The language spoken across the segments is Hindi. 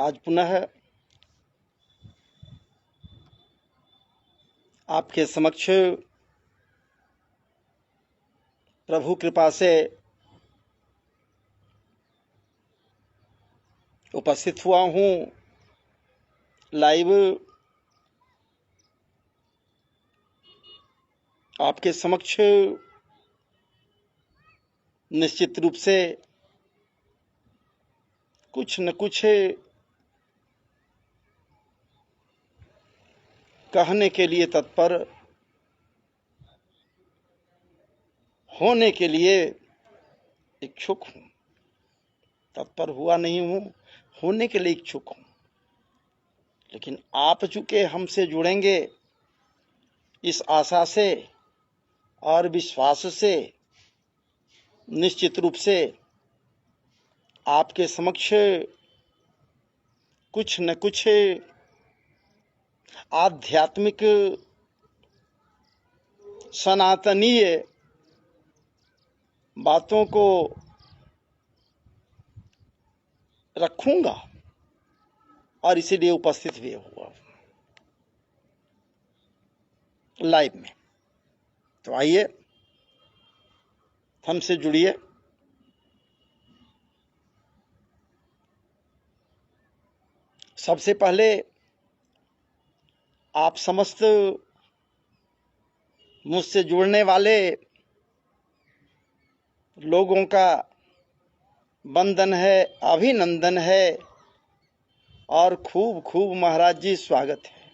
आज पुनः आपके समक्ष प्रभु कृपा से उपस्थित हुआ हूँ। लाइव आपके समक्ष निश्चित रूप से कुछ न कुछ कहने के लिए तत्पर, होने के लिए इच्छुक हूँ। तत्पर हुआ नहीं हूँ, होने के लिए इच्छुक हूँ। लेकिन आप चूंकि हमसे जुड़ेंगे इस आशा से और विश्वास से, निश्चित रूप से आपके समक्ष कुछ न कुछ आध्यात्मिक सनातनीय बातों को रखूंगा और इसीलिए उपस्थित भी हुआ लाइव में। तो आइए हमसे जुड़िए। सबसे पहले आप समस्त मुझसे जुड़ने वाले लोगों का वंदन है, अभिनंदन है और खूब खूब महाराज जी स्वागत है।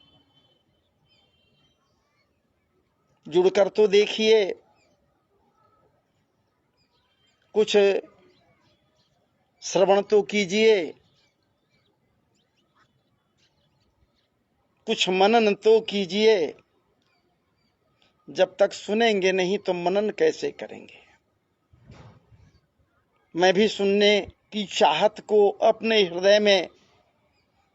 जुड़कर तो देखिए, कुछ श्रवण तो कीजिए, कुछ मनन तो कीजिए। जब तक सुनेंगे नहीं तो मनन कैसे करेंगे। मैं भी सुनने की चाहत को अपने हृदय में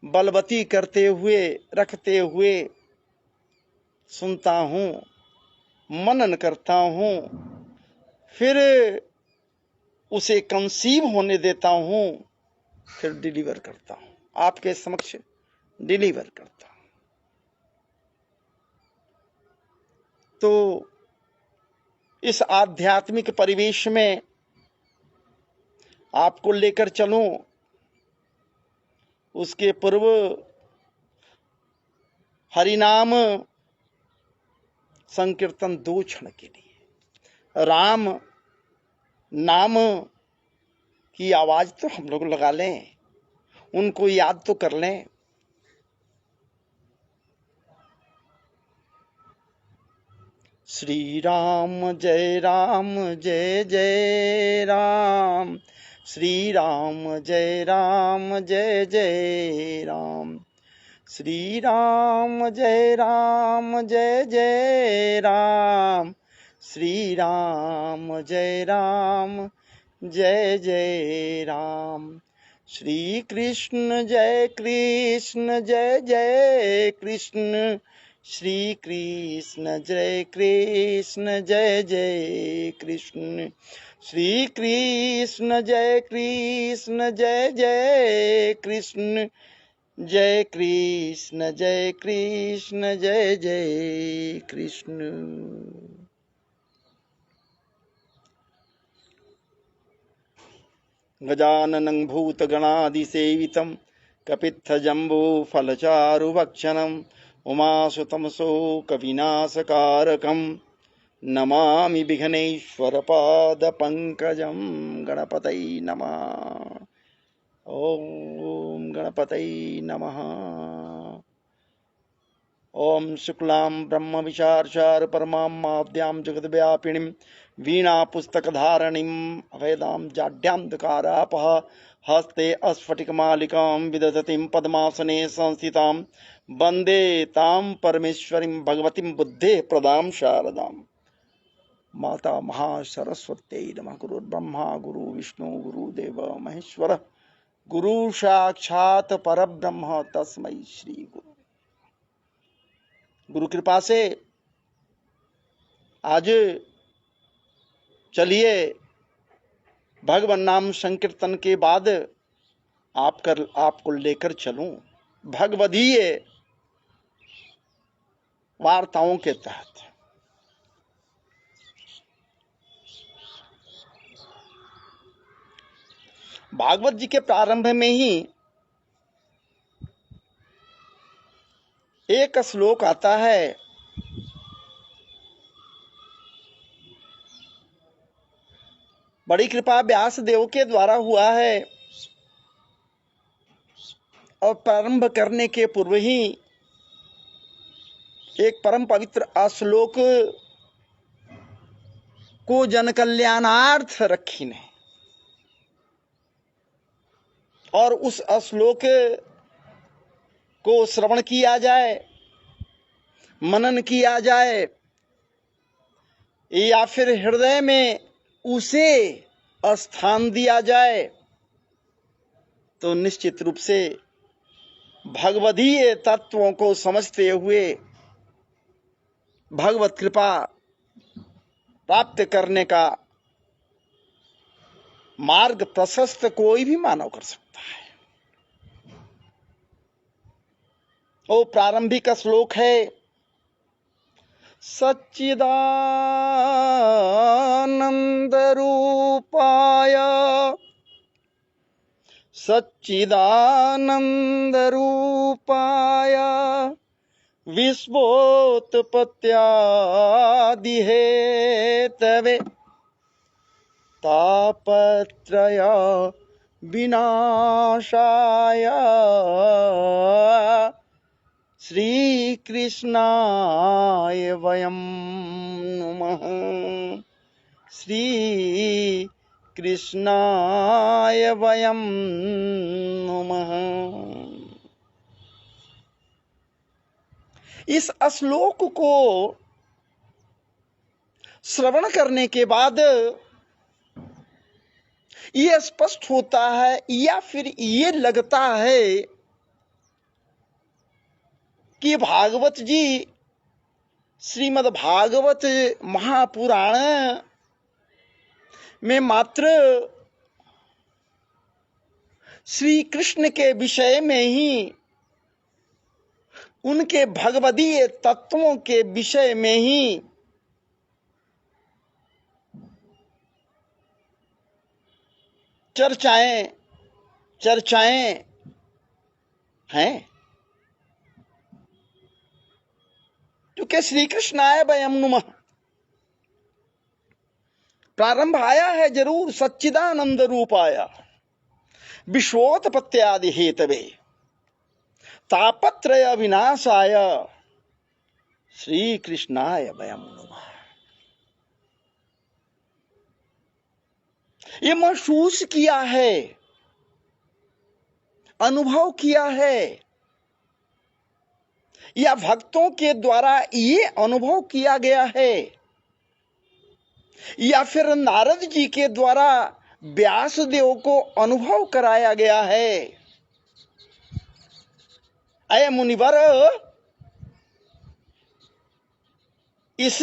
बलवती करते हुए, रखते हुए सुनता हूँ, मनन करता हूँ, फिर उसे कंसीव होने देता हूँ, फिर डिलीवर करता हूँ, आपके समक्ष डिलीवर करता हूँ। तो इस आध्यात्मिक परिवेश में आपको लेकर चलूं, उसके पूर्व हरिनाम संकीर्तन 2 क्षण के लिए। राम नाम की आवाज तो हम लोग लगा लें, उनको याद तो कर लें। श्री राम जय जय राम, श्री राम जय जय राम, श्री राम जय जय राम, श्री राम जय जय राम, श्री कृष्ण जय कृष्ण, श्री कृष्ण जय जय कृष्ण, श्री कृष्ण जय जय कृष्ण, जय कृष्ण जय जय कृष्ण। गजाननं भूतगणादिसेवितं कपित्थजम्बूफलचारुभक्षणं उमासुतं शोकविनाशकारकं नमामि विघ्नेश्वरपादपङ्कजं। गणपतये नमः। ओम गणपतये नमः। ओम शुक्लां ब्रह्म विशारचार परमां माद्यां जगद्व्यापिनीं वीणा पुस्तकधारणीं अभेदां जाड्यान्धकारापः हस्ते अस्फटिकमालिकां विदधतीं पद्मासने संस्थितां वन्दे तां परमेश्वरीं भगवतीं बुद्धेः प्रदां शारदां। माता महासरस्वत्यै नमः। गुरुर्ब्रह्मा गुरु विष्णु गुरुदेव महेश्वर, गुरु साक्षात परब्रह्म तस्मै श्री गुरु। गुरु कृपा से आज चलिए भगवान नाम संकीर्तन के बाद आपको लेकर चलूं भगवदीय वार्ताओं के तहत। भागवत जी के प्रारंभ में ही एक श्लोक आता है, बड़ी कृपा व्यास देव के द्वारा हुआ है और प्रारंभ करने के पूर्व ही एक परम पवित्र श्लोक को जन कल्याणार्थ रखी ने, और उस श्लोक को श्रवण किया जाए, मनन किया जाए, या फिर हृदय में उसे स्थान दिया जाए, तो निश्चित रूप से भगवदीय तत्वों को समझते हुए भगवत कृपा प्राप्त करने का मार्ग प्रशस्त कोई भी मानव कर सकता है। वो प्रारंभिक श्लोक है, सच्चिदानंद रूपाय सच्चिदानंद रूपाय विश्वोत्पत्त्यादिहेतवे तापत्रय विनाशाय श्रीकृष्णाय वयं नुमः। श्रीकृष्णाय वयं नुमः। इस श्लोक को श्रवण करने के बाद ये स्पष्ट होता है, या फिर ये लगता है कि भागवत जी श्रीमद् भागवत महापुराण में मात्र श्री कृष्ण के विषय में ही, उनके भगवदीय तत्वों के विषय में ही चर्चाएं हैं। क्योंकि श्री कृष्णाय वयं नुमः प्रारंभ आया है जरूर, सच्चिदानंद रूपाय विश्वोत्पत्त्यादि हेतवे तापत्रय विनाशाय श्री कृष्णाय वयं नुमः। ये महसूस किया है, अनुभव किया है, या भक्तों के द्वारा ये अनुभव किया गया है, या फिर नारद जी के द्वारा व्यासदेव को अनुभव कराया गया है। अय मुनिवर, इस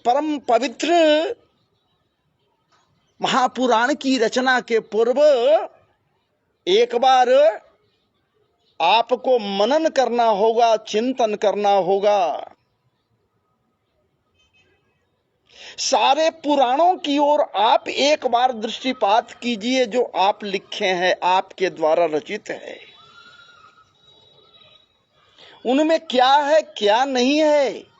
परम पवित्र महापुराण की रचना के पूर्व एक बार आपको मनन करना होगा, चिंतन करना होगा। सारे पुराणों की ओर आप एक बार दृष्टिपात कीजिए, जो आप लिखे हैं, आपके द्वारा रचित है। उनमें क्या है, क्या नहीं है।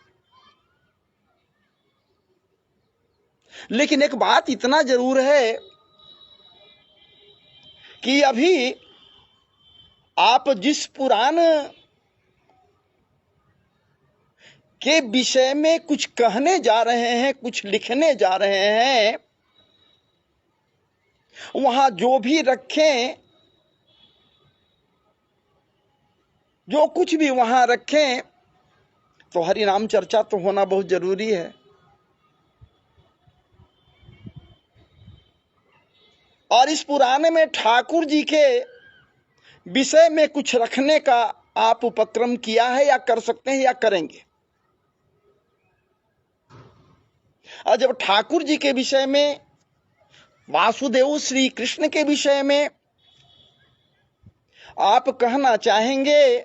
लेकिन एक बात इतना जरूर है कि अभी आप जिस पुराण के विषय में कुछ कहने जा रहे हैं, कुछ लिखने जा रहे हैं, वहां जो भी रखें, जो कुछ भी वहां रखें, तो हरि नाम चर्चा तो होना बहुत जरूरी है। और इस पुराण में ठाकुर जी के विषय में कुछ रखने का आप उपक्रम किया है, या कर सकते हैं, या करेंगे। और जब ठाकुर जी के विषय में, वासुदेव श्री कृष्ण के विषय में आप कहना चाहेंगे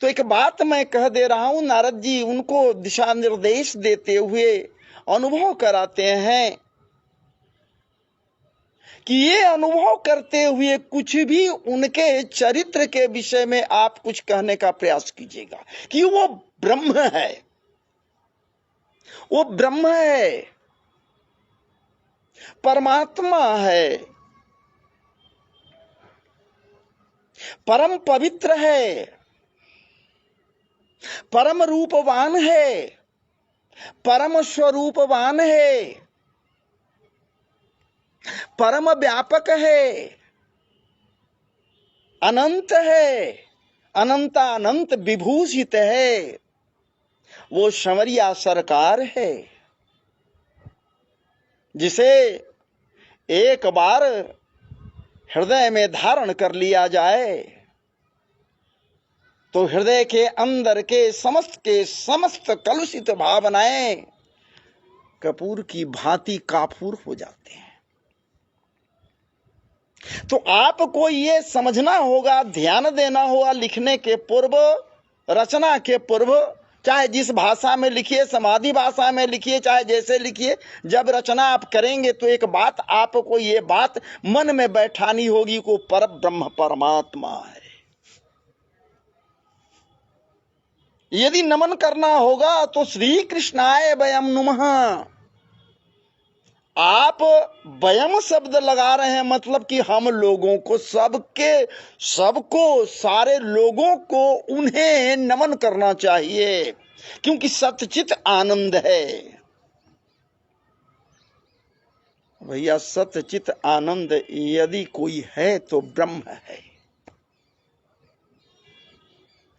तो एक बात मैं कह दे रहा हूं। नारद जी उनको दिशा निर्देश देते हुए अनुभव कराते हैं कि ये अनुभव करते हुए कुछ भी उनके चरित्र के विषय में आप कुछ कहने का प्रयास कीजिएगा कि वो ब्रह्म है, वो ब्रह्म है, परमात्मा है, परम पवित्र है, परम रूपवान है, परम स्वरूपवान है, परम व्यापक है, अनंत है, अनंतानंत विभूषित है, वो संवरिया सरकार है, जिसे एक बार हृदय में धारण कर लिया जाए तो हृदय के अंदर के समस्त कलुषित भावनाएं कपूर की भांति काफूर हो जाते हैं। तो आपको ये समझना होगा, ध्यान देना होगा, लिखने के पूर्व, रचना के पूर्व, चाहे जिस भाषा में लिखिए, समाधि भाषा में लिखिए, चाहे जैसे लिखिए, जब रचना आप करेंगे तो एक बात आपको ये बात मन में बैठानी होगी को पर ब्रह्म परमात्मा है। यदि नमन करना होगा तो श्री कृष्णाय वयम नुमः। आप वयम शब्द लगा रहे हैं, मतलब कि हम लोगों को, सबको, सारे लोगों को उन्हें नमन करना चाहिए, क्योंकि सतचित आनंद है। भैया सतचित आनंद यदि कोई है तो ब्रह्म है।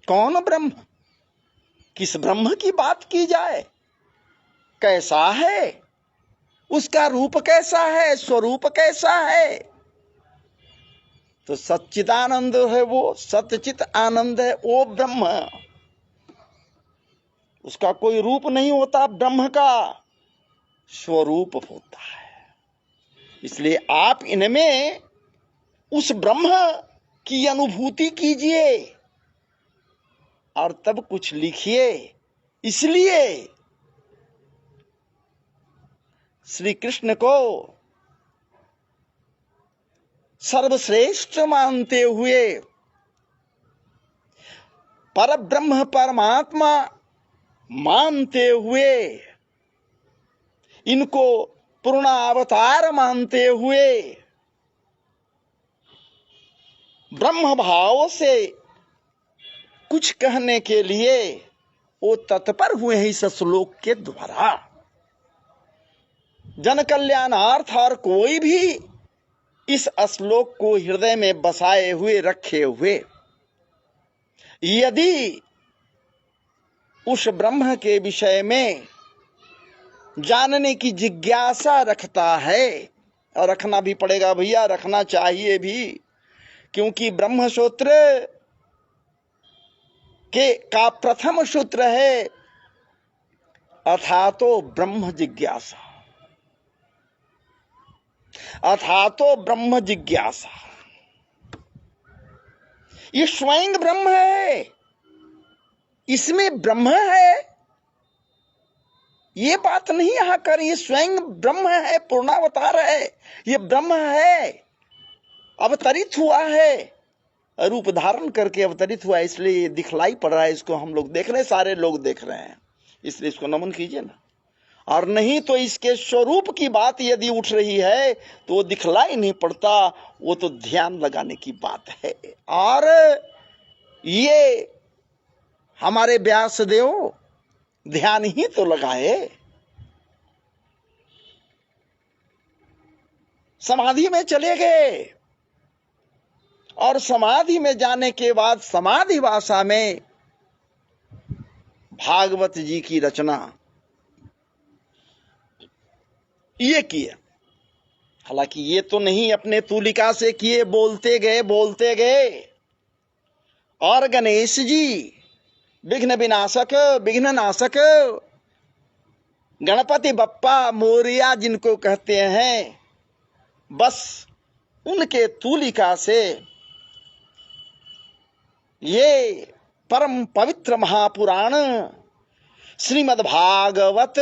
कौन ब्रह्म? किस ब्रह्म की बात की जाए? कैसा है? उसका रूप कैसा है? स्वरूप कैसा है? तो सच्चिदानंद है, वो सतचित आनंद है, वो ब्रह्म। उसका कोई रूप नहीं होता, ब्रह्म का स्वरूप होता है। इसलिए आप इनमें उस ब्रह्म की अनुभूति कीजिए और तब कुछ लिखिए। इसलिए श्री कृष्ण को सर्वश्रेष्ठ मानते हुए, पर ब्रह्म परमात्मा मानते हुए, इनको पूर्णावतार मानते हुए, ब्रह्म भाव से कुछ कहने के लिए वो तत्पर हुए हैं इस श्लोक के द्वारा। जन कल्याणार्थ और कोई भी इस श्लोक को हृदय में बसाए हुए, रखे हुए, यदि उस ब्रह्म के विषय में जानने की जिज्ञासा रखता है, और रखना भी पड़ेगा भैया, रखना चाहिए भी, क्योंकि ब्रह्म सूत्र का प्रथम सूत्र है अथातो ब्रह्म जिज्ञासा। अथातो ब्रह्म जिज्ञासा, ये स्वयं ब्रह्म है, इसमें ब्रह्म है, ये बात नहीं यहां कर, ये स्वयं ब्रह्म है, पूर्णावतार है, ये ब्रह्म है, अवतरित हुआ है, रूप धारण करके अवतरित हुआ है, इसलिए दिखलाई पड़ रहा है, इसको हम लोग देख रहे हैं, सारे लोग देख रहे हैं, इसलिए इसको नमन कीजिए ना। और नहीं तो इसके स्वरूप की बात यदि उठ रही है तो वो दिखलाई नहीं पड़ता, वो तो ध्यान लगाने की बात है। और ये हमारे व्यासदेव ध्यान ही तो लगाए, समाधि में चले गए, और समाधि में जाने के बाद समाधि भाषा में भागवत जी की रचना ये किए। हालांकि ये तो नहीं अपने तूलिका से किए, बोलते गए। और गणेश जी विघ्न विनाशक, विघ्न नाशक, गणपति बप्पा मोरिया जिनको कहते हैं, बस उनके तूलिका से ये परम पवित्र महापुराण श्रीमद् भागवत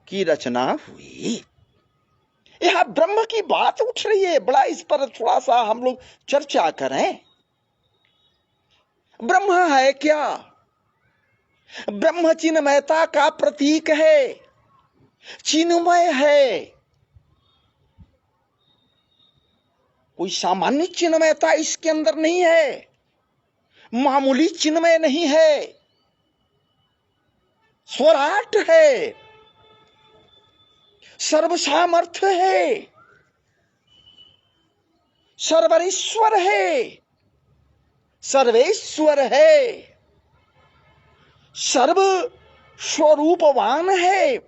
की रचना हुई। यह ब्रह्म की बात उठ रही है, बड़ा इस पर थोड़ा सा हम लोग चर्चा करें। ब्रह्म है क्या? ब्रह्म चिन्मयता का प्रतीक है, चिन्मय है। कोई सामान्य चिन्मयता इसके अंदर नहीं है, मामूली चिन्मय नहीं है, स्वराट है, सर्वसामर्थ्य है, सर्वरीश्वर है, सर्वेश्वर है, सर्व स्वरूपवान है,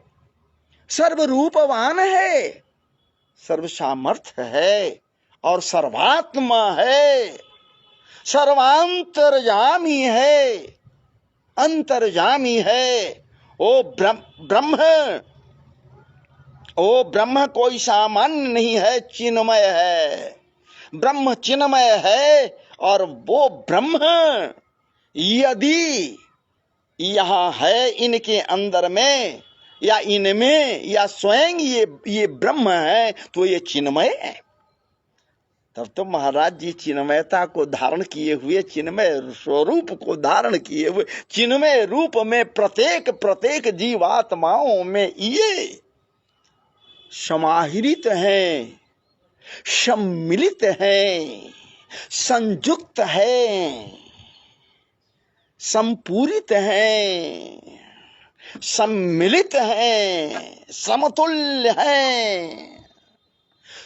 सर्वरूपवान है, सर्वसामर्थ्य है और सर्वात्मा है, सर्वांतर्यामी है, अंतर्यामी है। ओ ब्रह्म कोई सामान्य नहीं है, चिन्मय है। ब्रह्म चिन्मय है और वो ब्रह्म यदि यहाँ है इनके अंदर में या इनमें या स्वयं ये ब्रह्म है तो ये चिन्मय है। तब तो महाराज जी चिन्मयता को धारण किए हुए, चिन्मय स्वरूप को धारण किए हुए, चिन्मय रूप में प्रत्येक जीवात्माओं में ये समाहित हैं, सम्मिलित हैं, संयुक्त हैं, संपूरित हैं, सम्मिलित हैं, समतुल्य हैं।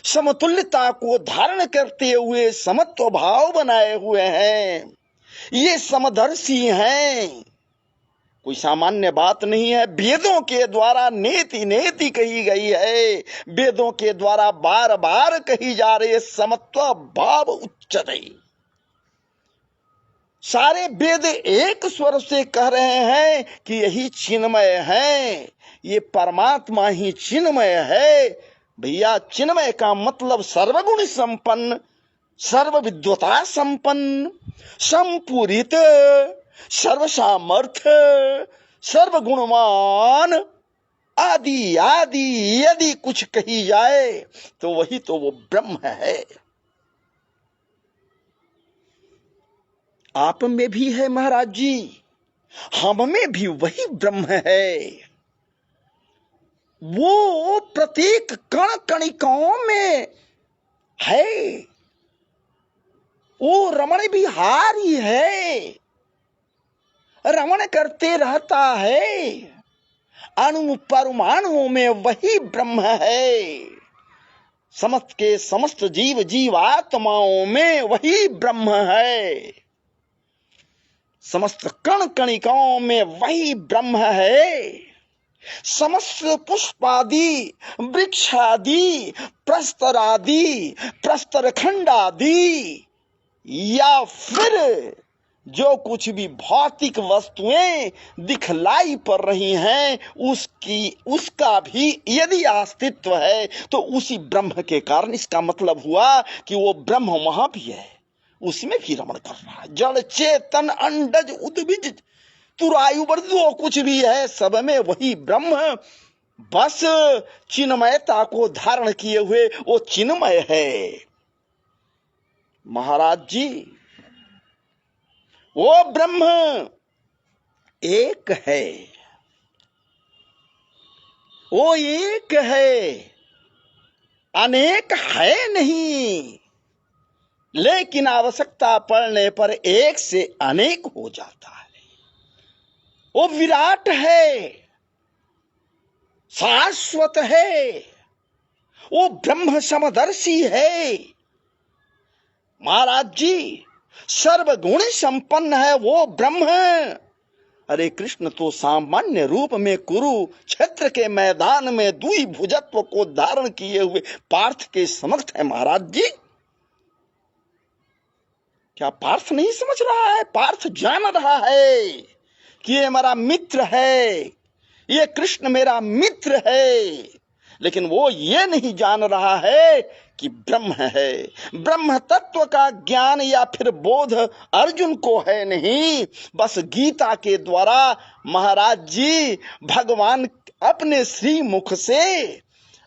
समतुल्यता को धारण करते हुए समत्व भाव बनाए हुए हैं। ये समदर्शी हैं, कोई सामान्य बात नहीं है। वेदों के द्वारा नेति कही गई है, वेदों के द्वारा बार बार कही जा रही है, समत्व भाव उच्चते। सारे वेद एक स्वर से कह रहे हैं कि यही चिन्मय है, ये परमात्मा ही चिन्मय है। भैया चिन्मय का मतलब सर्वगुण संपन्न, सर्वविद्वता संपन्न, संपूरित, सर्वसामर्थ्य, सर्वगुणवान आदि आदि यदि कुछ कही जाए तो वही तो वो ब्रह्म है। आप में भी है महाराज जी, हम में भी वही ब्रह्म है। वो प्रत्येक कण कणिकाओं में है। वो रमण बिहारी है, रमण करते रहता है। अणु परमाणुओं में वही ब्रह्म है। समस्त के समस्त जीव जीवात्माओं में वही ब्रह्म है। समस्त कण कणिकाओं में वही ब्रह्म है। समस्त पुष्पादि, वृक्षादि, प्रस्तरादि, प्रस्तरखंडादि या फिर जो कुछ भी भौतिक वस्तुएं दिखलाई पड़ रही हैं, उसका भी यदि अस्तित्व है तो उसी ब्रह्म के कारण। इसका मतलब हुआ कि वो ब्रह्म वहां भी है, उसमें भी रमण कर रहा है। जड़ चेतन अंडज उद्भिज तुरायु जो कुछ भी है, सब में वही ब्रह्म बस चिन्मयता को धारण किए हुए वो चिन्मय है। महाराज जी वो ब्रह्म एक है, वो एक है, अनेक है नहीं, लेकिन आवश्यकता पड़ने पर एक से अनेक हो जाता है। वो विराट है, शाश्वत है, वो ब्रह्म समदर्शी है। महाराज जी सर्वगुण संपन्न है वो ब्रह्म। अरे कृष्ण तो सामान्य रूप में कुरुक्षेत्र के मैदान में दुई भुजत्व को धारण किए हुए पार्थ के समक्ष है। महाराज जी क्या पार्थ नहीं समझ रहा है? पार्थ जान रहा है कि ये मेरा मित्र है, ये कृष्ण मेरा मित्र है, लेकिन वो ये नहीं जान रहा है कि ब्रह्म है। ब्रह्म तत्व का ज्ञान या फिर बोध अर्जुन को है नहीं। बस गीता के द्वारा महाराज जी भगवान अपने श्री मुख से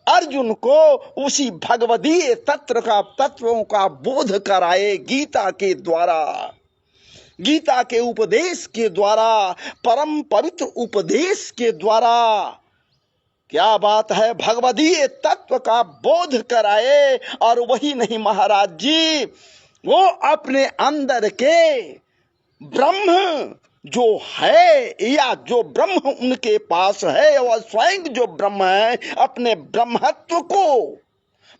अर्जुन को उसी भगवदीय तत्वों का बोध कराए। गीता के द्वारा, गीता के उपदेश के द्वारा, परम पवित्र उपदेश के द्वारा। क्या बात है, भगवदीय तत्व का बोध कराए। और वही नहीं महाराज जी, वो अपने अंदर के ब्रह्म जो है या जो ब्रह्म उनके पास है, वह स्वयं जो ब्रह्म है, अपने ब्रह्मत्व को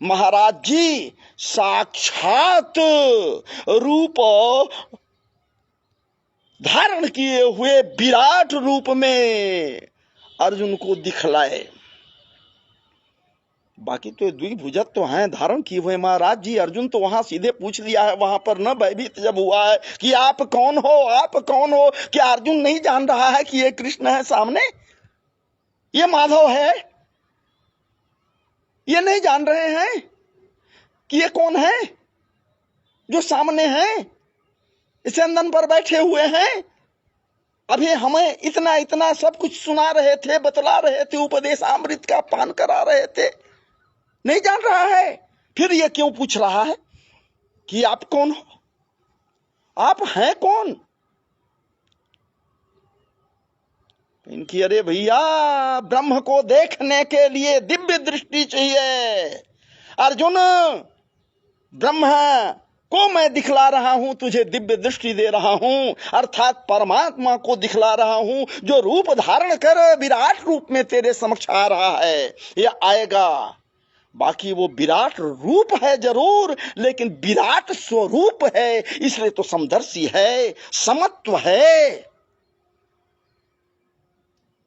महाराज जी साक्षात रूप धारण किए हुए विराट रूप में अर्जुन को दिखलाए। बाकी तो द्विभुजत तो हैं धारण किए हुए महाराज जी। अर्जुन तो वहां सीधे पूछ लिया है, वहां पर न भयभीत जब हुआ है कि आप कौन हो, आप कौन हो। क्या अर्जुन नहीं जान रहा है कि ये कृष्ण है सामने, ये माधव है? ये नहीं जान रहे हैं कि ये कौन है जो सामने है, स्कंदन पर बैठे हुए हैं? अभी हमें इतना इतना सब कुछ सुना रहे थे, बतला रहे थे, उपदेश अमृत का पान करा रहे थे। नहीं जान रहा है, फिर ये क्यों पूछ रहा है कि आप कौन हो, आप हैं कौन? इनकी अरे भैया ब्रह्म को देखने के लिए दिव्य दृष्टि चाहिए। अर्जुन, ब्रह्म को मैं दिखला रहा हूं, तुझे दिव्य दृष्टि दे रहा हूं, अर्थात परमात्मा को दिखला रहा हूं जो रूप धारण कर विराट रूप में तेरे समक्ष आ रहा है, यह आएगा। बाकी वो विराट रूप है जरूर, लेकिन विराट स्वरूप है, इसलिए तो समदर्शी है, समत्व है।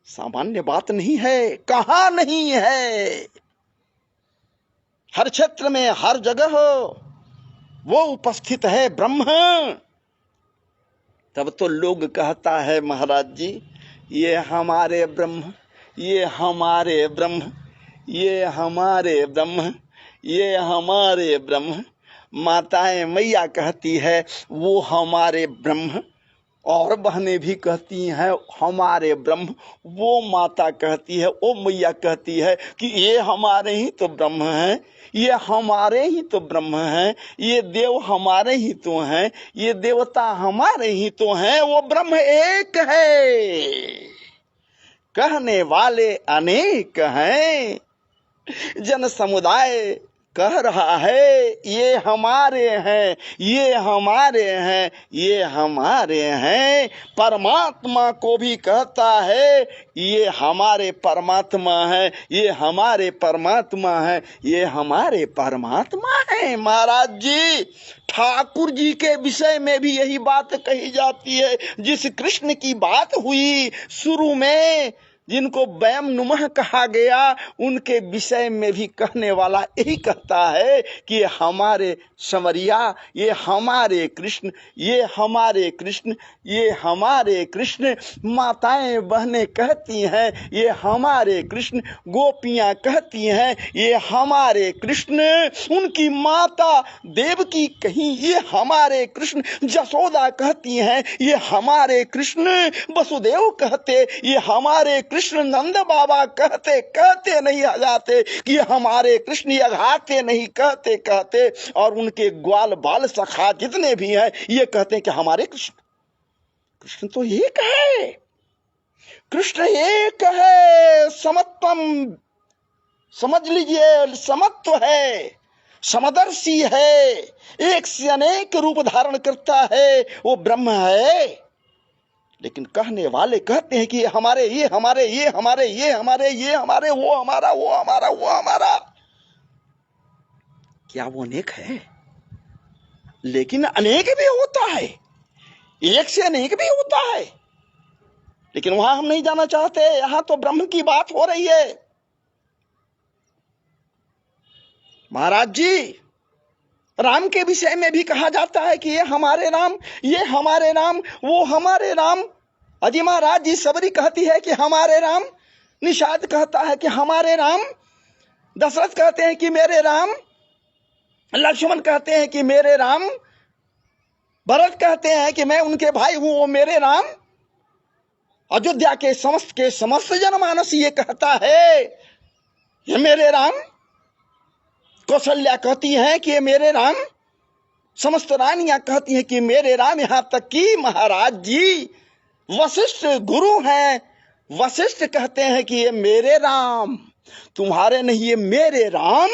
सामान्य बात नहीं है, कहां नहीं है। हर क्षेत्र में, हर जगह वो उपस्थित है ब्रह्म। तब तो लोग कहता है महाराज जी, ये हमारे ब्रह्म, ये हमारे ब्रह्म, ये हमारे ब्रह्म, ये हमारे ब्रह्म। माताएं मैया कहती है वो हमारे ब्रह्म, और बहनें भी कहती हैं हमारे ब्रह्म। वो माता कहती है, वो मैया कहती है कि ये हमारे ही तो ब्रह्म हैं, ये हमारे ही तो ब्रह्म हैं, ये देव हमारे ही तो हैं, ये देवता हमारे ही तो हैं। वो ब्रह्म एक है, कहने वाले अनेक हैं। जन समुदाय कह रहा है ये हमारे हैं, ये हमारे हैं, ये हमारे हैं। परमात्मा को भी कहता है ये हमारे परमात्मा है, ये हमारे परमात्मा है, ये हमारे परमात्मा है। महाराज जी, ठाकुर जी के विषय में भी यही बात कही जाती है। जिस कृष्ण की बात हुई शुरू में, जिनको वयम नुमः कहा गया, उनके विषय में भी कहने वाला यही कहता है कि ये हमारे संवरिया, ये हमारे कृष्ण, ये हमारे कृष्ण, ये हमारे कृष्ण। माताएं बहनें कहती हैं ये हमारे कृष्ण, गोपियां कहती हैं ये हमारे कृष्ण। उनकी माता देवकी कहीं ये हमारे कृष्ण, जसोदा कहती हैं ये हमारे कृष्ण, वसुदेव कहते ये हमारे कृष्ण, नंद बाबा कहते कहते नहीं आ जाते कि हमारे कृष्ण, अघाते नहीं कहते कहते, और उनके ग्वाल बाल सखा जितने भी हैं ये कहते हैं कि हमारे कृष्ण। कृष्ण तो एक है, कृष्ण एक है, समत्वम समझ लीजिए, समत्व है, समदर्शी है, एक से अनेक रूप धारण करता है, वो ब्रह्म है। लेकिन कहने वाले कहते हैं कि ये हमारे, ये हमारे, ये हमारे, ये हमारे, ये हमारे, वो हमारा, वो हमारा, वो हमारा। क्या वो अनेक है? लेकिन अनेक भी होता है, एक से अनेक भी होता है, लेकिन वहां हम नहीं जाना चाहते। यहां तो ब्रह्म की बात हो रही है। महाराज जी, राम के विषय में भी कहा जाता है कि ये हमारे राम, ये हमारे राम, वो हमारे राम। अजी महाराज जी, सबरी कहती है कि हमारे राम, निषाद कहता है कि हमारे राम। दशरथ कहते हैं कि मेरे राम, लक्ष्मण कहते हैं कि मेरे राम, भरत कहते हैं कि मैं उनके भाई हूं, वो मेरे राम। अयोध्या के समस्त जनमानस ये कहता है ये मेरे राम। कौशल्या कहती है कि ये मेरे राम। समस्त रानियां कहती हैं कि मेरे राम। यहां तक कि महाराज जी वशिष्ठ गुरु हैं, वशिष्ठ कहते हैं कि ये मेरे राम, तुम्हारे नहीं, ये मेरे राम।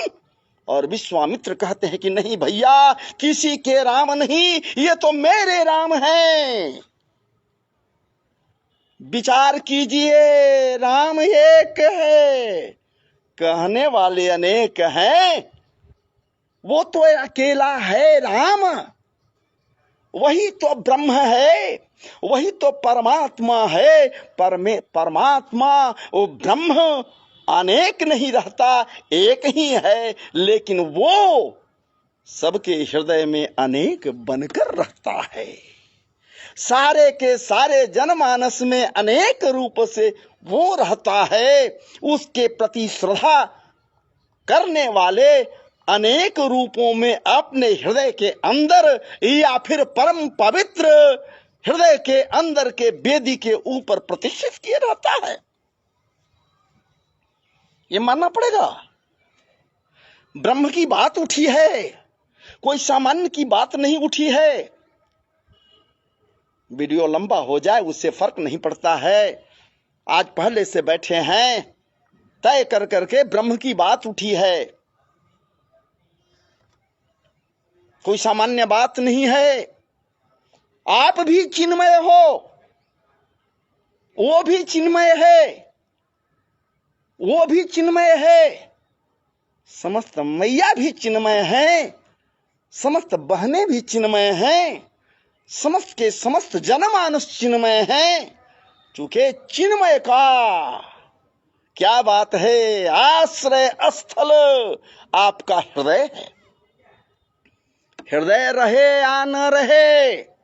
और विश्वामित्र कहते हैं कि नहीं भैया, किसी के राम नहीं, ये तो मेरे राम हैं। विचार कीजिए, राम एक है, कहने वाले अनेक हैं। वो तो अकेला है राम, वही तो ब्रह्म है, वही तो परमात्मा है। परमात्मा वो ब्रह्म अनेक नहीं रहता, एक ही है, लेकिन वो सबके हृदय में अनेक बनकर रहता है। सारे के सारे जनमानस में अनेक रूप से वो रहता है। उसके प्रति श्रद्धा करने वाले अनेक रूपों में अपने हृदय के अंदर या फिर परम पवित्र हृदय के अंदर के वेदी के ऊपर प्रतिष्ठित किया रहता है। ये मानना पड़ेगा। ब्रह्म की बात उठी है, कोई सामान्य की बात नहीं उठी है। वीडियो लंबा हो जाए उससे फर्क नहीं पड़ता है। आज पहले से बैठे हैं, तय कर करके ब्रह्म की बात उठी है, कोई सामान्य बात नहीं है। आप भी चिन्मय हो, वो भी चिन्मय है, वो भी चिन्मय है, समस्त मैया भी चिन्मय हैं, समस्त बहनें भी चिन्मय हैं, समस्त के समस्त जनमानस चिन्मय हैं। चूंकि चिन्मय का क्या बात है, आश्रय स्थल आपका हृदय है। हृदय रहे या न रहे,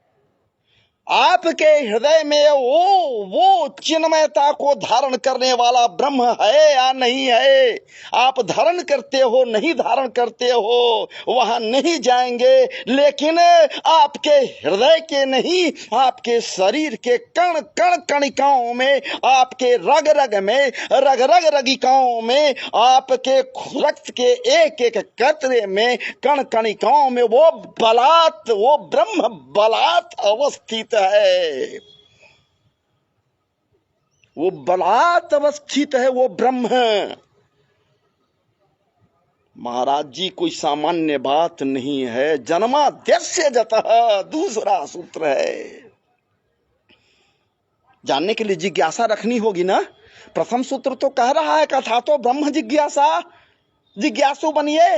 आपके हृदय में वो चिन्मयता को धारण करने वाला ब्रह्म है या नहीं है। आप धारण करते हो नहीं धारण करते हो, वहां नहीं जाएंगे, लेकिन आपके हृदय के नहीं, आपके शरीर के कण कण कणिकाओं में, आपके रग रग में, रग रग रगिकाओं में, आपके रक्त के एक एक कतरे में, कण कणिकाओं में वो बलात्, वो ब्रह्म बलात् अवस्थित है। वो बलात् अवस्थित है, वो ब्रह्म। महाराज जी कोई सामान्य बात नहीं है। जन्माद्यस्य जतः दूसरा सूत्र है। जानने के लिए जिज्ञासा रखनी होगी ना। प्रथम सूत्र तो कह रहा है कथा तो ब्रह्म जिज्ञासा, जिज्ञासु बनिए।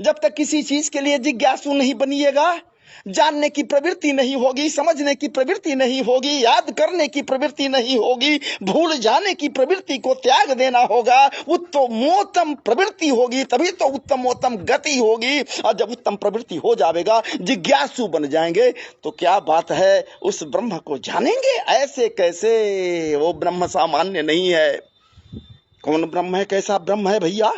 जब तक किसी चीज के लिए जिज्ञासु नहीं बनिएगा, जानने की प्रवृत्ति नहीं होगी, समझने की प्रवृत्ति नहीं होगी, याद करने की प्रवृत्ति नहीं होगी, भूल जाने की प्रवृत्ति को त्याग देना होगा। उत्तमोत्तम प्रवृत्ति होगी तभी तो उत्तमोत्तम गति होगी। और जब उत्तम प्रवृत्ति हो जाएगा, जिज्ञासु बन जाएंगे, तो क्या बात है, उस ब्रह्म को जानेंगे। ऐसे कैसे? वो ब्रह्म सामान्य नहीं है। कौन ब्रह्म है? कैसा ब्रह्म है भैया?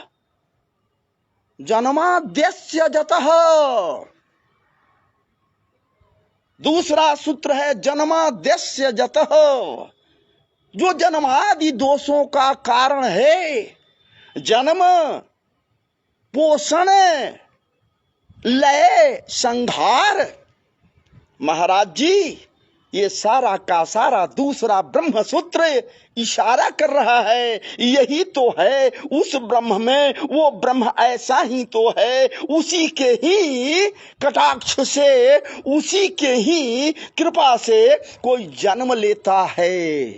जन्माद्यस्य जतः, दूसरा सूत्र है जन्माद्यस्य जतः, जो जन्मादि दोषों का कारण है। जन्म, पोषण, लय, संहार। महाराज जी ये सारा का सारा दूसरा ब्रह्म सूत्र इशारा कर रहा है, यही तो है उस ब्रह्म में। वो ब्रह्म ऐसा ही तो है, उसी के ही कटाक्ष से, उसी के ही कृपा से कोई जन्म लेता है,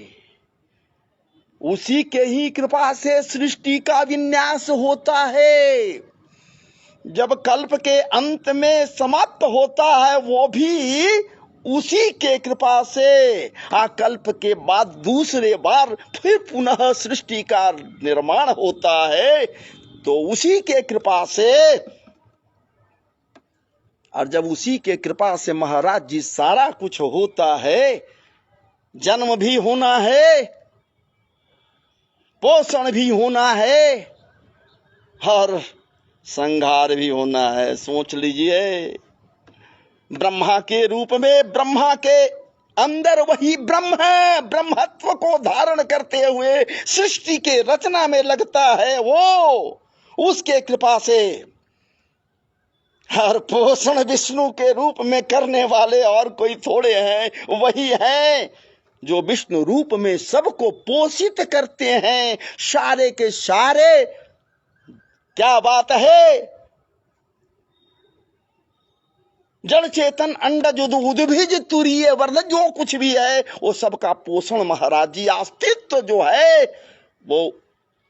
उसी के ही कृपा से सृष्टि का विन्यास होता है। जब कल्प के अंत में समाप्त होता है, वो भी उसी के कृपा से। कल्प के बाद दूसरे बार फिर पुनः सृष्टि का निर्माण होता है, तो उसी के कृपा से। और जब उसी के कृपा से महाराज जी सारा कुछ होता है, जन्म भी होना है, पोषण भी होना है, और संहार भी होना है। सोच लीजिए, ब्रह्मा के रूप में, ब्रह्मा के अंदर वही ब्रह्म है, ब्रह्मत्व को धारण करते हुए सृष्टि के रचना में लगता है वो, उसके कृपा से। और पोषण विष्णु के रूप में करने वाले और कोई थोड़े हैं, वही हैं जो विष्णु रूप में सबको पोषित करते हैं, सारे के सारे। क्या बात है, जड़ चेतन अंडज उद्भिज तुरीय वर्ण, जो कुछ भी है वो सबका पोषण महाराज जी, अस्तित्व जो है वो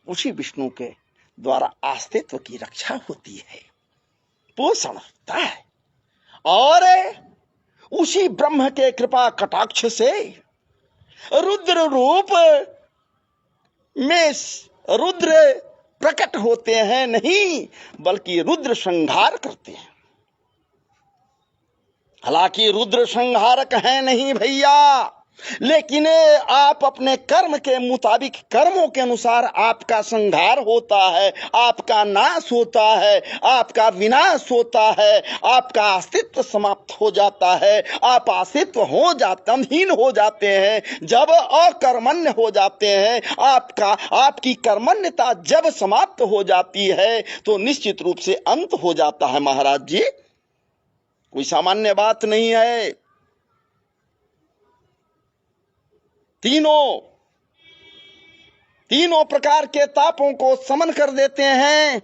उसी विष्णु के द्वारा अस्तित्व की रक्षा होती है, पोषण होता है। और उसी ब्रह्म के कृपा कटाक्ष से रुद्र रूप में रुद्र प्रकट होते हैं, नहीं बल्कि रुद्र संहार करते हैं। हालांकि रुद्र संहारक है नहीं भैया, लेकिन आप अपने कर्म के मुताबिक, कर्मों के अनुसार आपका संहार होता है, आपका नाश होता है, आपका विनाश होता है, आपका अस्तित्व समाप्त हो जाता है, आप अस्तित्व हो जातहीन हो जाते हैं जब अकर्मण्य हो जाते हैं। आपकी कर्मण्यता जब समाप्त हो जाती है तो निश्चित रूप से अंत हो जाता है महाराज जी, कोई सामान्य बात नहीं है। तीनों प्रकार के तापों को समन कर देते हैं।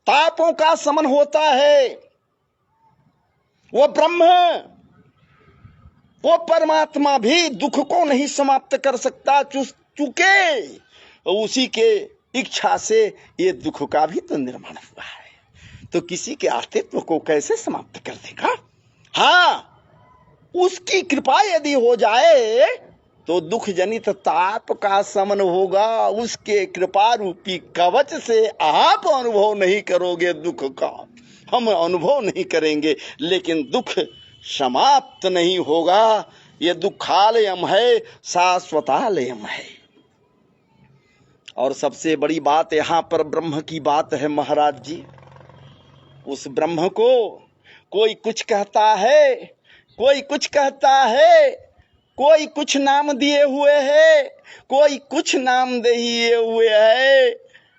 तापों का समन होता है वो ब्रह्म, वो परमात्मा भी दुख को नहीं समाप्त कर सकता, चूंकि उसी के इच्छा से ये दुख का भी तो निर्माण हुआ है, तो किसी के अस्तित्व को कैसे समाप्त कर देगा। हाँ, उसकी कृपा यदि हो जाए तो दुख जनित ताप का समन होगा। उसके कृपा रूपी कवच से आप अनुभव नहीं करोगे दुख का, हम अनुभव नहीं करेंगे, लेकिन दुख समाप्त नहीं होगा। ये दुखालयम है, शाश्वतालयम है। और सबसे बड़ी बात यहां पर ब्रह्म की बात है महाराज जी। उस ब्रह्म को कोई कुछ कहता है, कोई कुछ कहता है, कोई कुछ नाम दिए हुए है, कोई कुछ नाम दिए हुए है,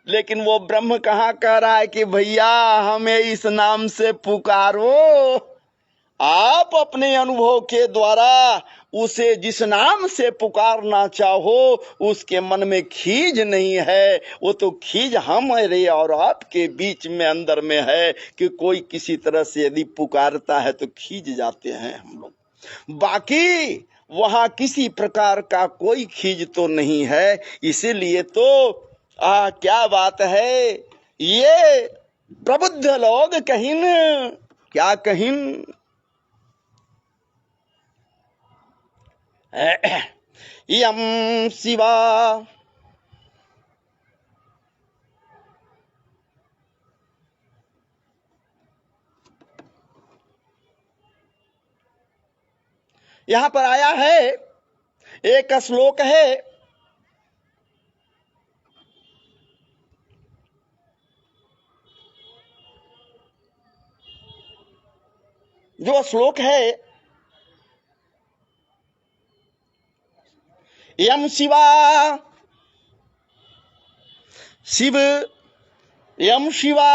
लेकिन वो ब्रह्म कहाँ कह रहा है कि भैया हमें इस नाम से पुकारो। आप अपने अनुभव के द्वारा उसे जिस नाम से पुकारना चाहो, उसके मन में खीज नहीं है। वो तो खीज हमारे और आपके बीच में अंदर में है कि कोई किसी तरह से यदि पुकारता है तो खीज जाते हैं हम लोग, बाकी वहां किसी प्रकार का कोई खीज तो नहीं है। इसीलिए तो क्या बात है, ये प्रबुद्ध लोग कहिन क्या कहिन, यम शिवा यहां पर आया है, एक श्लोक है, जो श्लोक है यम शिवा, शिव यम शिवा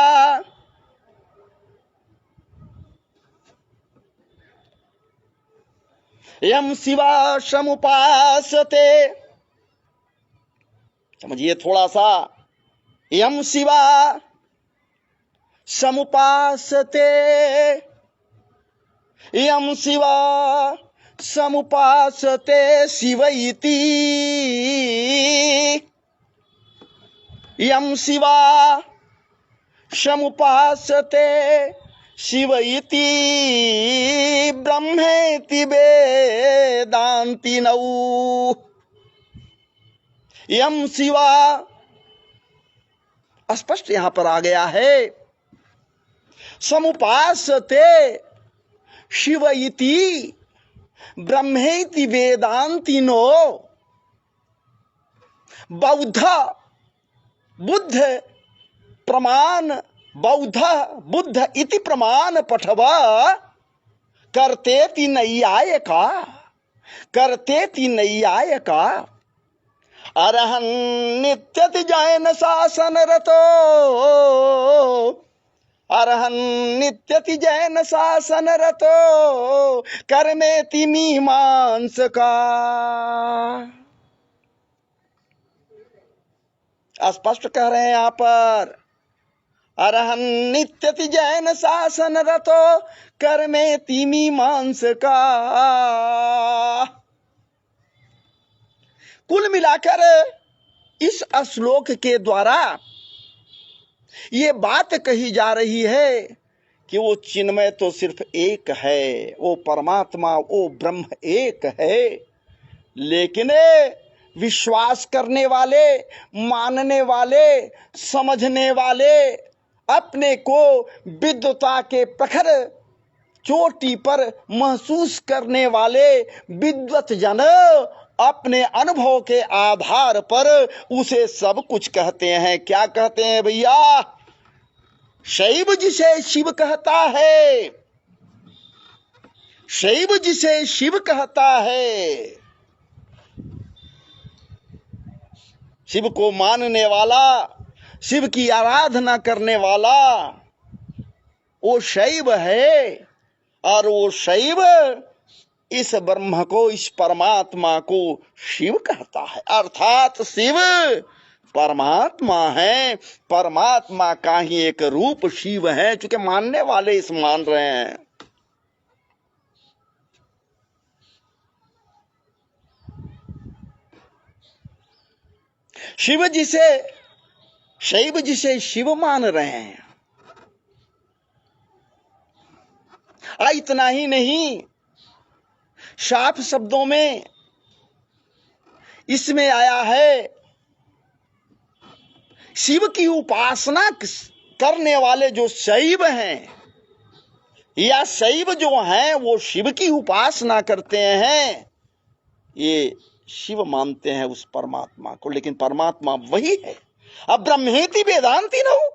यम शिवा समुपासते, समझिए थोड़ा सा, यम शिवा समुपासते, यम शिवा समुपासते शिव इति, यम शिवा समुपासते शिव इति ब्रह्मेति वेदान्ति नौ। यम शिवा स्पष्ट यहां पर आ गया है, समुपासते शिव इति ब्रह्मेति वेदान्ति नो। बौद्ध बुद्ध प्रमाण बौद्ध बुद्ध इति प्रमाण पठव करते नैयायिका करते नैयायिका अरहं नित्यति जैन शासन रतो अरहं नित्यति जैन शासन रतो कर्मेति मीमांसका। स्पष्ट कह रहे हैं यहां पर, अरहं नित्यति जैन शासन रतो कर्मेति मीमांसका। कुल मिलाकर इस श्लोक के द्वारा ये बात कही जा रही है कि वो चिन्मय तो सिर्फ एक है, वो परमात्मा, वो ब्रह्म एक है, लेकिन विश्वास करने वाले, मानने वाले, समझने वाले, अपने को विद्वता के प्रखर चोटी पर महसूस करने वाले विद्वत जन अपने अनुभव के आधार पर उसे सब कुछ कहते हैं। क्या कहते हैं भैया? शैव जिसे शिव कहता है, शैव जिसे शिव कहता है, शिव को मानने वाला, शिव की आराधना करने वाला, वो शैव है। और वो शैव इस ब्रह्म को, इस परमात्मा को शिव कहता है। अर्थात शिव परमात्मा है, परमात्मा का ही एक रूप शिव है, चूंकि मानने वाले इस मान रहे हैं। शिव जिसे, शैव जिसे शिव मान रहे हैं। इतना ही नहीं, साफ शब्दों में इसमें आया है, शिव की उपासना करने वाले जो शैव हैं या शैव जो हैं वो शिव की उपासना करते हैं, ये शिव मानते हैं उस परमात्मा को, लेकिन परमात्मा वही है। अब ब्रह्मेति वेदांती न हो,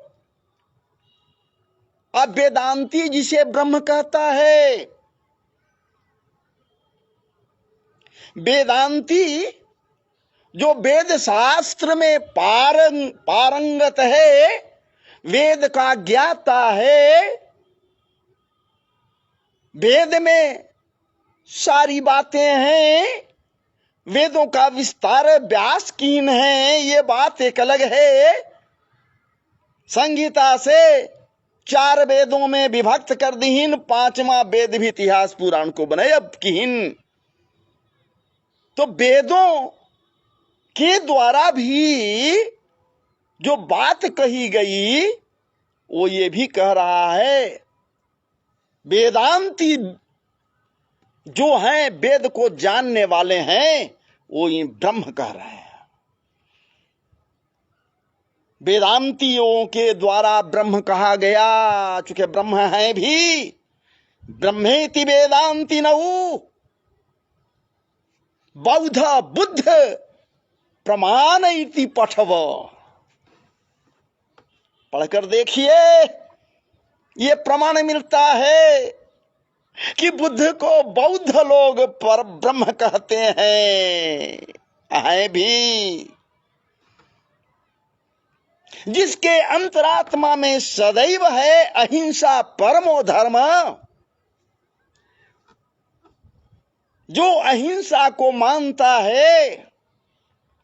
अब वेदांती जिसे ब्रह्म कहता है, वेदांती जो वेद शास्त्र में पारंगत है, वेद का ज्ञाता है, वेद में सारी बातें हैं, वेदों का विस्तार व्यासकीन है, ये बात एक अलग है। संहिता से 4 वेदों में विभक्त कर दीन, 5वां वेद भी इतिहास पुराण को बनाए अब किहिन। तो वेदों के द्वारा भी जो बात कही गई वो ये भी कह रहा है, वेदांती जो हैं, वेद को जानने वाले हैं, वो ये ब्रह्म कह रहे हैं। वेदांतियों के द्वारा ब्रह्म कहा गया, चूंकि ब्रह्म है भी। ब्रह्मेति वेदांति नऊ बौद्ध बुद्ध प्रमाण इति पठव। पढ़कर देखिए, ये प्रमाण मिलता है कि बुद्ध को बौद्ध लोग पर ब्रह्म कहते हैं भी, जिसके अंतरात्मा में सदैव है अहिंसा परमो धर्म। जो अहिंसा को मानता है,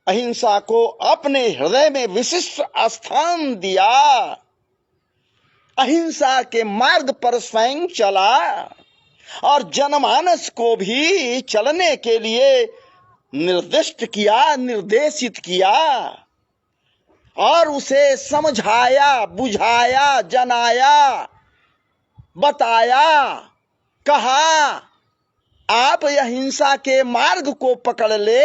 अहिंसा को अपने हृदय में विशिष्ट स्थान दिया, अहिंसा के मार्ग पर स्वयं चला और जनमानस को भी चलने के लिए निर्दिष्ट किया, निर्देशित किया और उसे समझाया, बुझाया, जनाया, बताया, कहा आप अहिंसा के मार्ग को पकड़ ले,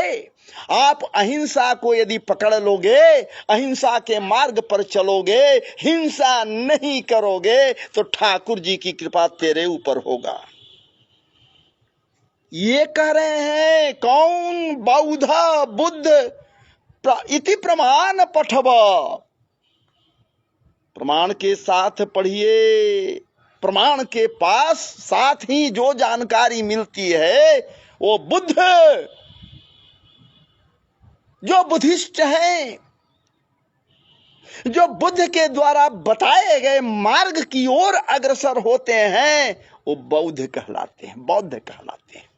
आप अहिंसा को यदि पकड़ लोगे, अहिंसा के मार्ग पर चलोगे, हिंसा नहीं करोगे, तो ठाकुर जी की कृपा तेरे ऊपर होगा। ये कह रहे हैं कौन? बौद्ध बुद्ध इति प्रमाण पठव। प्रमाण के साथ पढ़िए। प्रमाण के पास साथ ही जो जानकारी मिलती है वो बुद्ध, जो बुद्धिस्ट हैं, जो बुद्ध के द्वारा बताए गए मार्ग की ओर अग्रसर होते हैं, वो बौद्ध कहलाते हैं, बौद्ध कहलाते हैं।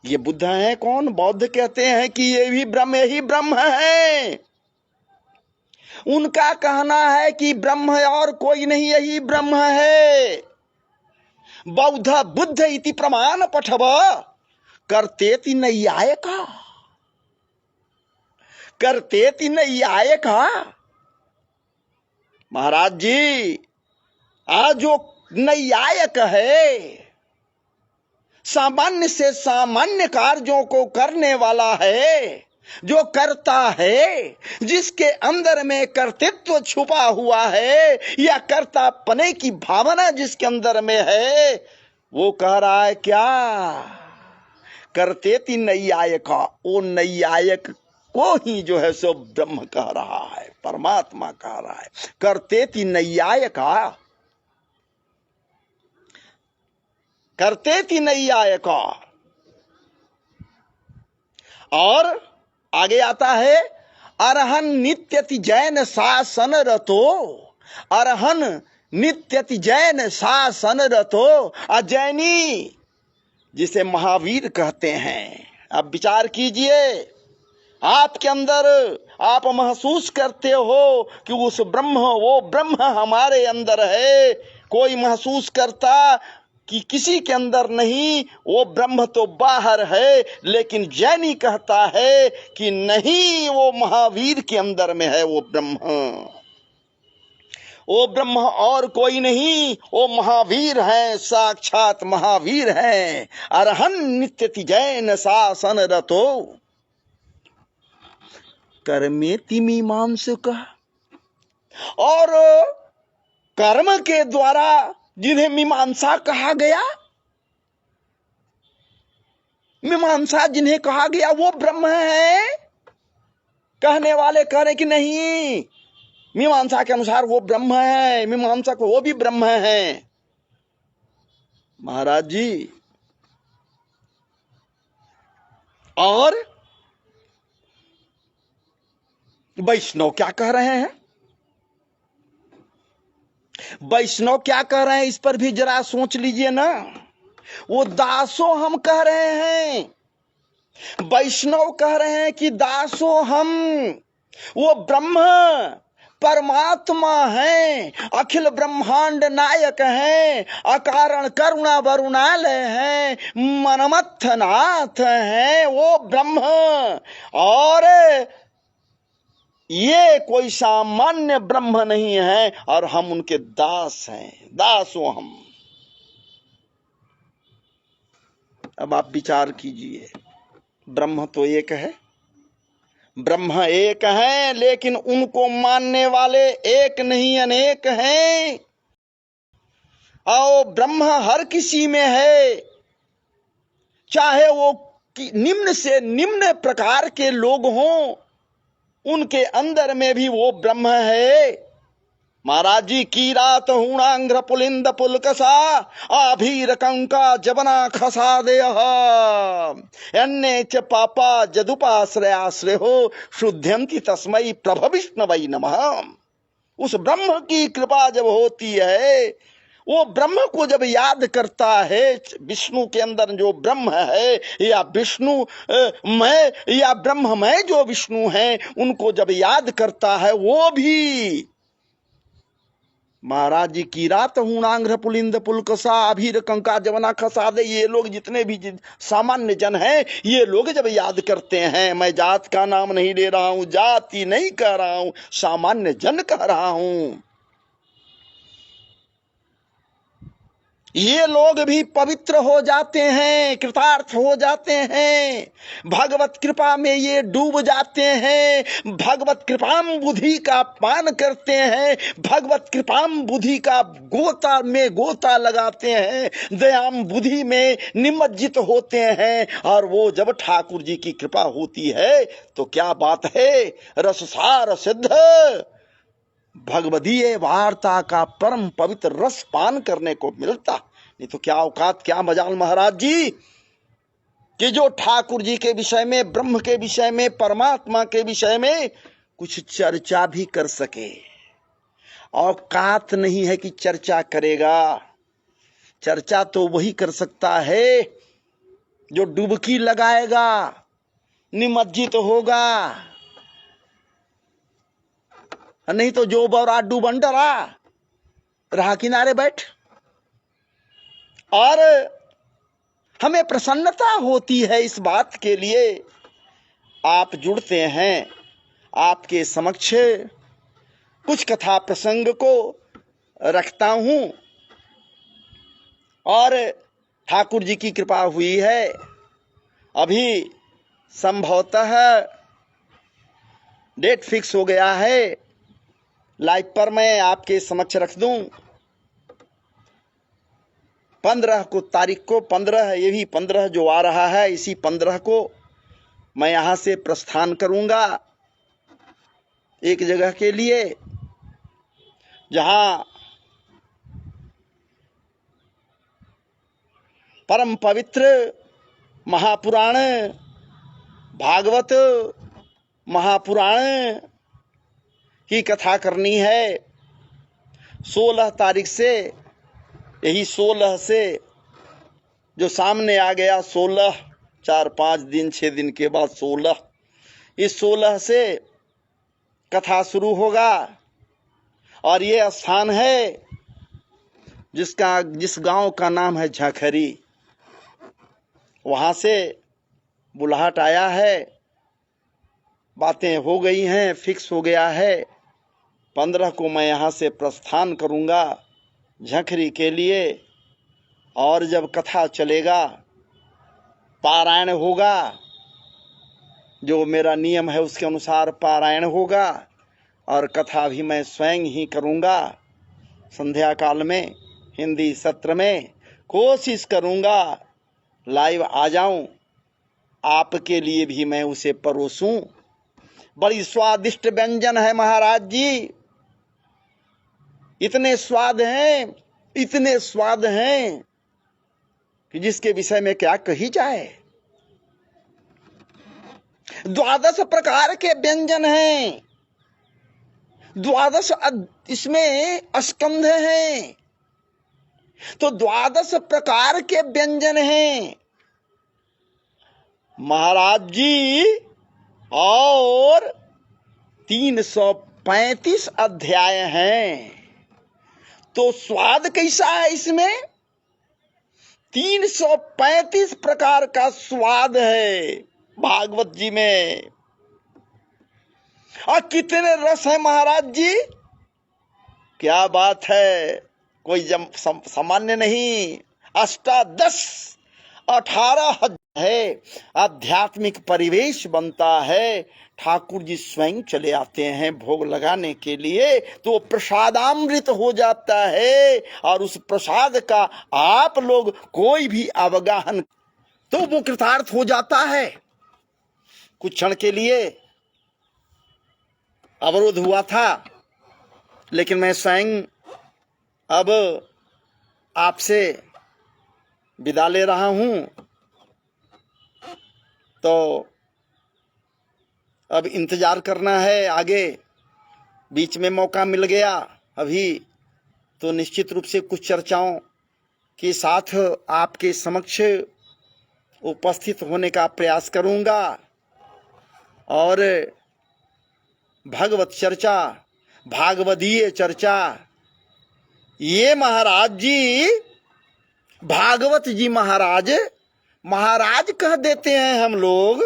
ये बुद्ध हैं कौन? बौद्ध कहते हैं कि ये भी ब्रह्म ही ब्रह्म है। उनका कहना है कि ब्रह्म और कोई नहीं, यही ब्रह्म है। बौद्ध बुद्ध इति प्रमाण पठव करतेति नैयायिका, करतेति नैयायिका। महाराज जी, आज जो नैयायिक है, सामान्य से सामान्य कार्यों को करने वाला है, जो करता है, जिसके अंदर में कर्तृत्व छुपा हुआ है या कर्तापने की भावना जिसके अंदर में है, वो कह रहा है क्या? करतेति नैयायिका। वो नैयायिक को ही जो है सो ब्रह्म कह रहा है, परमात्मा कह रहा है। करतेति नैयायिका, करतेति नैयायिका। और आगे आता है अरहन नित्यति जैन शासन रतो, अरहन नित्यति जैन शासन रतो। अजैनी जिसे महावीर कहते हैं। अब विचार कीजिए, आपके अंदर आप महसूस करते हो कि उस ब्रह्म, वो ब्रह्म हमारे अंदर है। कोई महसूस करता कि किसी के अंदर नहीं, वो ब्रह्म तो बाहर है। लेकिन जैनी कहता है कि नहीं, वो महावीर के अंदर में है वो ब्रह्म। वो ब्रह्म और कोई नहीं, वो महावीर है, साक्षात महावीर है। अरहन नित्यति जैन शासन रतो कर्मेति मीमांसक। और कर्म के द्वारा जिन्हें मीमांसा कहा गया, मीमांसा जिन्हें कहा गया वो ब्रह्म है। कहने वाले कह रहे कि नहीं, मीमांसा के अनुसार वो ब्रह्म है, मीमांसा को वो भी ब्रह्म है। महाराज जी, और वैष्णव क्या कह रहे हैं? वैष्णव क्या कह रहे हैं, इस पर भी जरा सोच लीजिए ना। वो दासो हम कह रहे हैं, वैष्णव कह रहे हैं कि दासो हम, वो ब्रह्म परमात्मा है, अखिल ब्रह्मांड नायक है, अकारण करुणा वरुणालय है, मनमथनाथ है वो ब्रह्म। और ये कोई सामान्य ब्रह्म नहीं है, और हम उनके दास हैं, दासो हम। अब आप विचार कीजिए, ब्रह्म तो एक है, ब्रह्म एक है, लेकिन उनको मानने वाले एक नहीं अनेक हैं। और ब्रह्म हर किसी में है, चाहे वो निम्न से निम्न प्रकार के लोग हों, उनके अंदर में भी वो ब्रह्म है। महाराज जी, की रात हूणांग्र पुलिंद पुलकसा आभीर कंका जबना खसा दे अन्य च पापा जदुपाश्रयाश्रय हो शुद्ध्यंति तस्मई प्रभ विष्णवै नमः। उस ब्रह्म की कृपा जब होती है, वो ब्रह्म को जब याद करता है, विष्णु के अंदर जो ब्रह्म है, या विष्णु मैं या ब्रह्ममय जो विष्णु है, उनको जब याद करता है, वो भी महाराज जी की रात हूणांग्र पुलिंद पुलकसा अभीर कंका जवना खसा दे, ये लोग जितने भी सामान्य जन हैं, ये लोग जब याद करते हैं, मैं जात का नाम नहीं ले रहा हूं, जाति नहीं कह रहा हूं, सामान्य जन कह रहा हूं, ये लोग भी पवित्र हो जाते हैं, कृतार्थ हो जाते हैं, भगवत कृपा में ये डूब जाते हैं, भगवत कृपाम बुद्धि का पान करते हैं, भगवत कृपाम बुद्धि का गोता में गोता लगाते हैं, दयाम बुद्धि में निमज्जित होते हैं। और वो जब ठाकुर जी की कृपा होती है तो क्या बात है, रससार सिद्ध भगवदीय वार्ता का परम पवित्र रस पान करने को मिलता। नहीं तो क्या औकात, क्या मजाल महाराज जी कि जो ठाकुर जी के विषय में, ब्रह्म के विषय में, परमात्मा के विषय में कुछ चर्चा भी कर सके। औकात नहीं है कि चर्चा करेगा। चर्चा तो वही कर सकता है जो डुबकी लगाएगा, निमज्जित होगा, नहीं तो जो बौरा डूबन डरा रहा किनारे बैठ। और हमें प्रसन्नता होती है इस बात के लिए आप जुड़ते हैं। आपके समक्ष कुछ कथा प्रसंग को रखता हूं और ठाकुर जी की कृपा हुई है। अभी संभवतः डेट फिक्स हो गया है, लाइव पर मैं आपके समक्ष रख दूं 15 को, तारीख को 15, ये भी 15 जो आ रहा है, इसी 15 को मैं यहां से प्रस्थान करूंगा एक जगह के लिए जहां परम पवित्र महापुराण भागवत महापुराण की कथा करनी है। 16 तारीख से, यही 16 से जो सामने आ गया, 16 4-5 दिन 6 दिन के बाद 16, इस 16 से कथा शुरू होगा। और ये स्थान है जिस गांव का नाम है झखरी। वहां से बुलाहट आया है, बातें हो गई हैं, फिक्स हो गया है। 15 को मैं यहां से प्रस्थान करूंगा झखरी के लिए। और जब कथा चलेगा, पारायण होगा, जो मेरा नियम है उसके अनुसार पारायण होगा। और कथा भी मैं स्वयं ही करूंगा संध्या काल में, हिंदी सत्र में। कोशिश करूंगा लाइव आ जाऊं, आपके लिए भी मैं उसे परोसूं। बड़ी स्वादिष्ट व्यंजन है महाराज जी, इतने स्वाद हैं, इतने स्वाद हैं कि जिसके विषय में क्या कही जाए। 12 प्रकार के व्यंजन हैं, 12 इसमें स्कंध हैं, तो 12 प्रकार के व्यंजन हैं महाराज जी। और 335 अध्याय हैं, तो स्वाद कैसा है इसमें? 335 प्रकार का स्वाद है भागवत जी में। और कितने रस है महाराज जी, क्या बात है, कोई सामान्य नहीं। 18 है, आध्यात्मिक परिवेश बनता है। ठाकुर जी स्वयं चले आते हैं भोग लगाने के लिए, तो प्रसादामृत हो जाता है। और उस प्रसाद का आप लोग कोई भी अवगाहन तो वो कृतार्थ हो जाता है। कुछ क्षण के लिए अवरोध हुआ था, लेकिन मैं स्वयं अब आपसे विदा ले रहा हूं। तो अब इंतजार करना है आगे। बीच में मौका मिल गया अभी, तो निश्चित रूप से कुछ चर्चाओं के साथ आपके समक्ष उपस्थित होने का प्रयास करूंगा। और भगवत चर्चा, भागवदीय चर्चा, ये महाराज जी, भागवत जी महाराज, महाराज कह देते हैं हम लोग,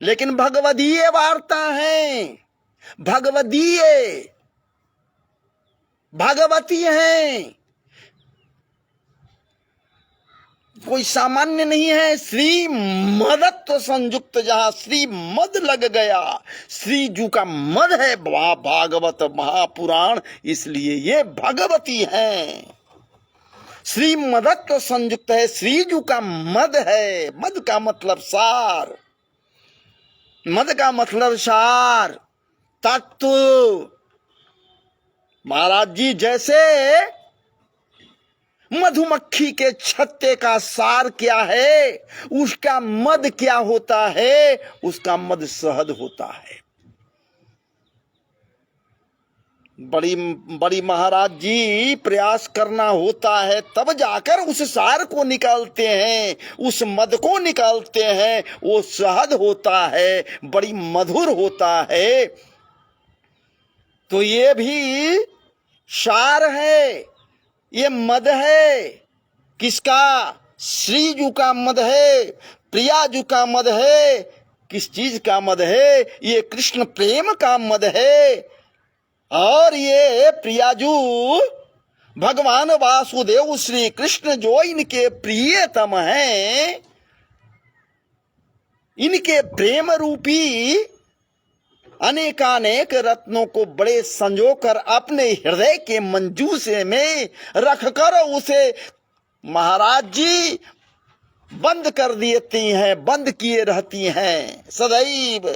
लेकिन भगवदीय वार्ता है, भगवदीय भगवती हैं, कोई सामान्य नहीं है। श्री मदत्व संयुक्त, जहां श्री मद लग गया, श्री जू का मद है भागवत महापुराण, इसलिए ये भगवती हैं। श्री मदत्व संयुक्त है, श्री जू का मद है। मद का मतलब सार, मद का मतलब सार, तत्व, महाराज जी, जैसे मधुमक्खी के छत्ते का सार क्या है, उसका मध क्या होता है, उसका मध शहद होता है। बड़ी बड़ी महाराज जी प्रयास करना होता है, तब जाकर उस सार को निकालते हैं, उस मद को निकालते हैं। वो शहद होता है, बड़ी मधुर होता है। तो ये भी सार है, ये मद है। किसका? श्री जू का मद है, प्रिया जू का मद है। किस चीज का मद है? ये कृष्ण प्रेम का मद है। और ये प्रियाजू भगवान वासुदेव श्री कृष्ण जो इनके प्रियतम हैं, इनके प्रेम रूपी अनेकानेक रत्नों को बड़े संजोकर अपने हृदय के मंजूसे में रखकर उसे महाराज जी बंद कर देती हैं, बंद किए रहती हैं। सदैव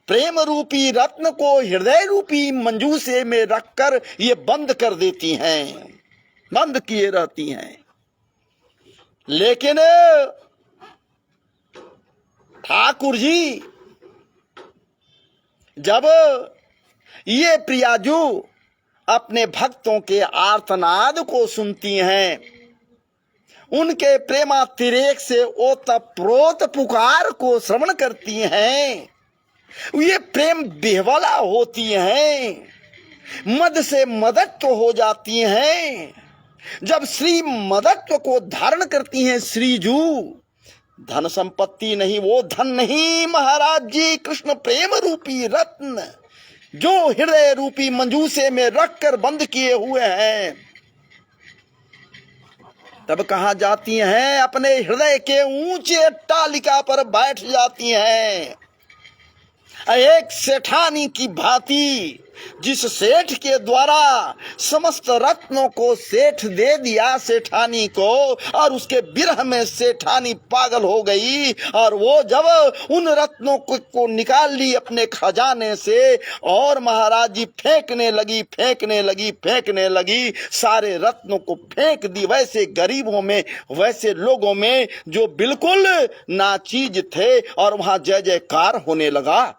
प्रेम रूपी रत्न को हृदय रूपी मंजूसे में रखकर ये बंद कर देती हैं, बंद किए रहती हैं। लेकिन ठाकुर जी जब ये प्रियाजू अपने भक्तों के आर्तनाद को सुनती हैं, उनके प्रेमातिरेक से ओतप्रोत पुकार को श्रवण करती हैं, ये प्रेम बेहवाला होती हैं, मद से मदत्व हो जाती हैं। जब श्री मदत्व को धारण करती हैं श्रीजू, धन संपत्ति नहीं, वो धन नहीं महाराज जी, कृष्ण प्रेम रूपी रत्न जो हृदय रूपी मंजूसे में रखकर बंद किए हुए हैं, तब कहाँ जाती हैं? अपने हृदय के ऊंचे अट्टालिका पर बैठ जाती हैं। एक सेठानी की भांति, जिस सेठ के द्वारा समस्त रत्नों को सेठ दे दिया सेठानी को, और उसके विरह में सेठानी पागल हो गई, और वो जब उन रत्नों को निकाल ली अपने खजाने से और महाराज जी फेंकने लगी, सारे रत्नों को फेंक दी। वैसे गरीबों में, वैसे लोगों में जो बिल्कुल नाचीज थे, और वहां जय जयकार होने लगा।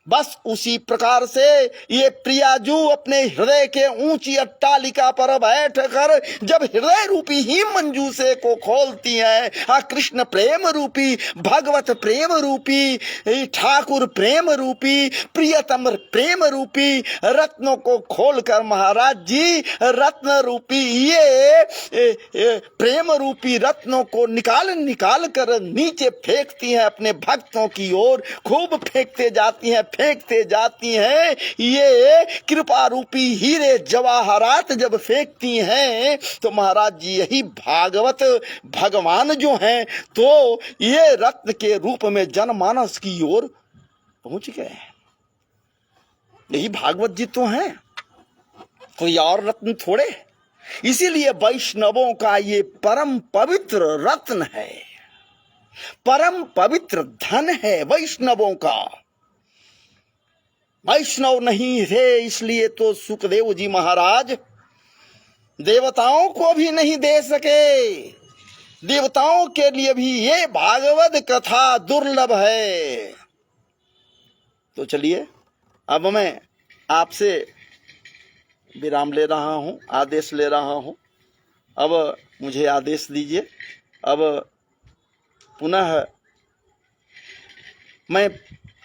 बस उसी प्रकार से ये प्रियाजू अपने हृदय के ऊंची अट्टालिका पर बैठकर जब हृदय रूपी ही मंजूसे को खोलती हैं, कृष्ण प्रेम रूपी, भगवत प्रेम रूपी, ठाकुर प्रेम रूपी, प्रियतम प्रेम रूपी रत्नों को खोलकर महाराज जी रत्न रूपी ये प्रेम रूपी रत्नों को निकाल कर नीचे फेंकती हैं अपने भक्तों की ओर। खूब फेंकते जाती हैं। ये कृपा रूपी हीरे जवाहरात जब फेंकती हैं तो महाराज जी यही भागवत भगवान जो हैं, तो ये रत्न के रूप में जनमानस की ओर पहुंच गए। यही भागवत जी तो हैं, कोई और रत्न थोड़े। इसीलिए वैष्णवों का ये परम पवित्र रत्न है, परम पवित्र धन है वैष्णवों का। वैष्णव नहीं थे इसलिए तो सुखदेव जी महाराज देवताओं को भी नहीं दे सके। देवताओं के लिए भी ये भागवत कथा दुर्लभ है। तो चलिए अब मैं आपसे विराम ले रहा हूं, आदेश ले रहा हूं। अब मुझे आदेश दीजिए। अब पुनः मैं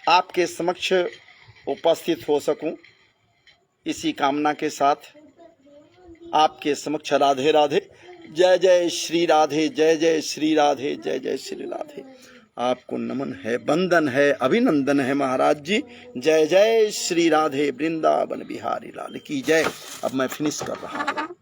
आपके समक्ष उपस्थित हो सकूं, इसी कामना के साथ आपके समक्ष राधे राधे, जय जय श्री राधे, जय जय श्री राधे, जय जय श्री राधे। आपको नमन है, वंदन है, अभिनंदन है महाराज जी। जय जय श्री राधे, वृंदावन बिहारी लाल की जय। अब मैं फिनिश कर रहा हूँ।